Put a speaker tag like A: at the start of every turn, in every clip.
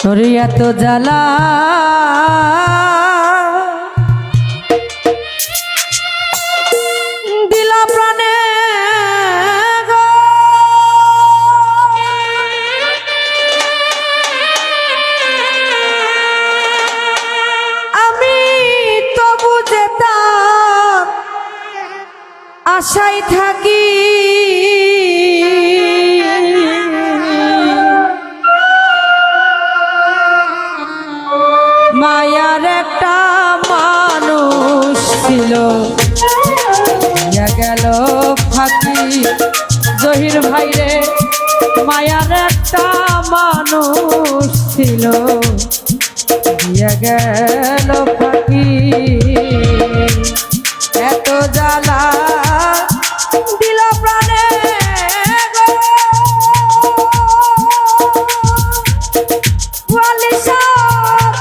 A: তোর এত জ্বালা দিলা প্রাণে গো, আমি তবু যেতাম আশায় থাকি। মায়ার একটা মানুষ ছিল গেল ফাঁকি। জহির ভাইরে মায়ার একটা মানুষ ছিল দিয়া গেল ফাঁকি। এত জ্বালা দিল প্রাণে গো, ওয়ালিশা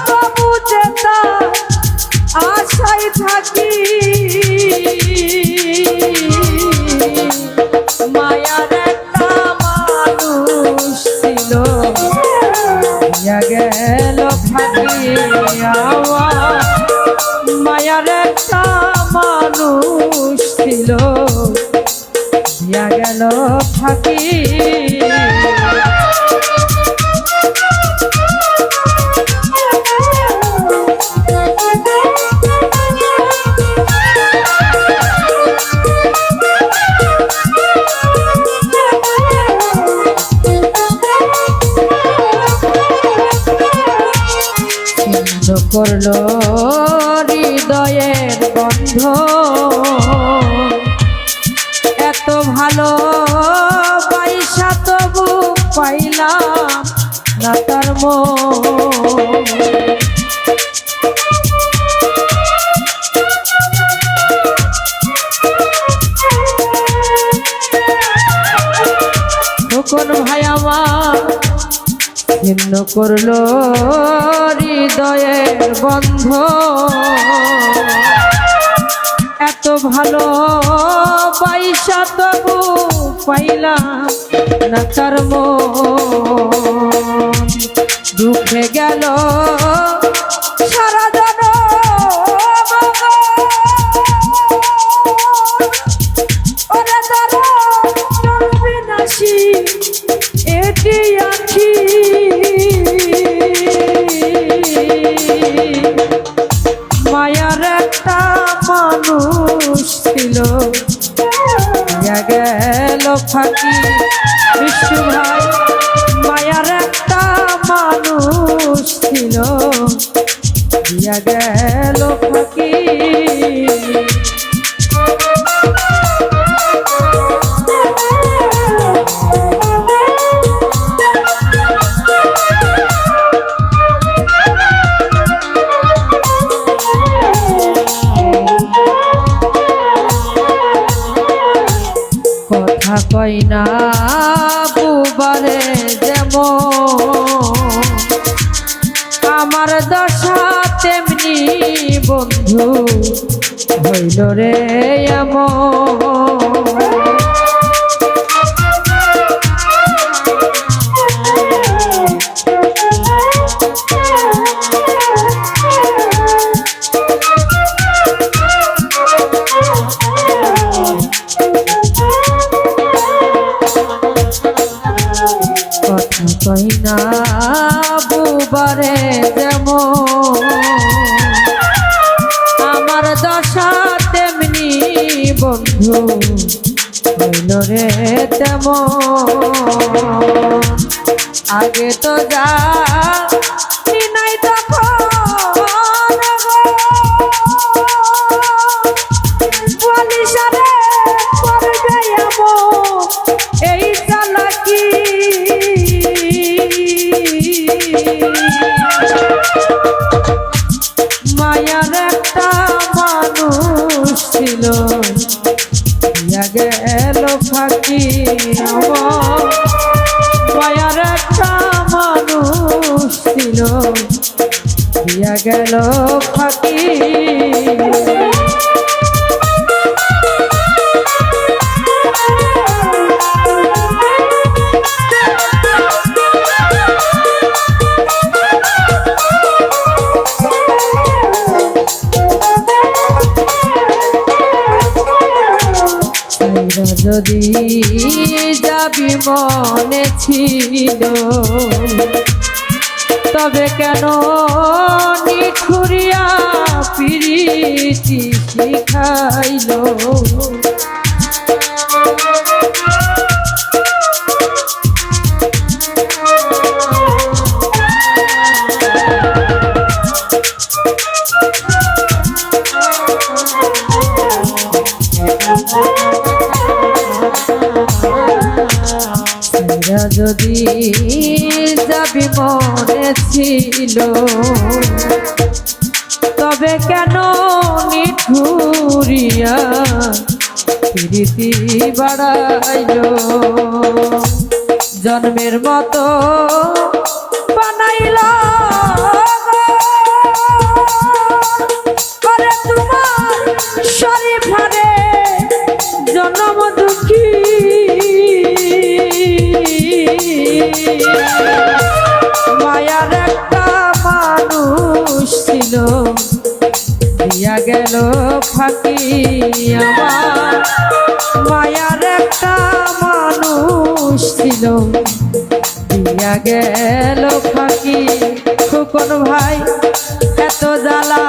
A: তবু যেতাম আশায় থাকি। মায়ার একটা মানুষ ছিল দিয়া গেল ফাঁকি। মায়ার একটা মানুষ ছিল দিয়া গেল ফাঁকি। করলো হৃদয়ের বন্ধ, এত ভালো পয়সা তবু পাইলাম না তার মন। তখন ভাই আমার ছিন্ন করলো হৃদয়ের বন্ধ, এত ভালো পয়সা তবু পাইলাম না তার মন। দুঃখে গেল সারা মায়ার একটা মানুষ ছিল গেল ফাঁকি। বিষ্ণু ভাই মায়ার একটা মানুষ ছিল দিয়া গেল ফাঁকি। কথা কই না বুবারে যেমন, আমার দশা তেমনি বন্ধু হইল রে এমন। কথা কই না বুবারে যেমন, আমার দশা তেমনি বন্ধু হইল রে তেমন। আগে তো যা নাই তখন বলিসারে করবে এমন এই চালাকি। মায়ার একটা মানুষ ছিল দিয়া গেল ফাঁকি। মায়ার একটা মানুষ ছিল দিয়া গেল ফাঁকি। মনে ছিল, তবে কেন নিঠুরিয়া প্রীতি শিখাইল। যদি যাবি মনে ছিল, তবে কেন নিঠুরিয়া প্রীতি বাড়াইল। জন্মের মতো বানাইল করে তোমার শরীফারে জন্ম দুঃখী। মায়ার একটা মানুষ ছিল, দিয়া গেল ফাঁকি আমার। মায়ার একটা মানুষ ছিল, দিয়া গেল ফাঁকি। খোকন ভাই এত জ্বালা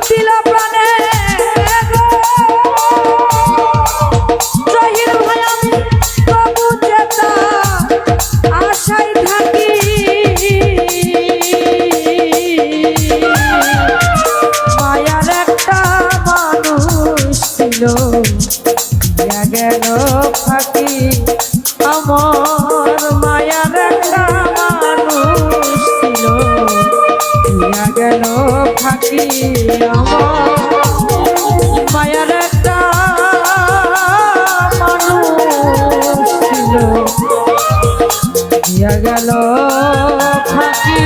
A: দিল প্রাণে গো। জহির ভাই আমি তবু যেতা আশায় থাকি। মায়ার একটা মানুষ ছিল, দিয়া গেল ফাঁকি আমার। মায়ার একটা মানুষ ছিল, দিয়া গেল ফাঁকি আমার। মায়ার একটা মানুষ ছিল, দিয়া গেল ফাঁকি।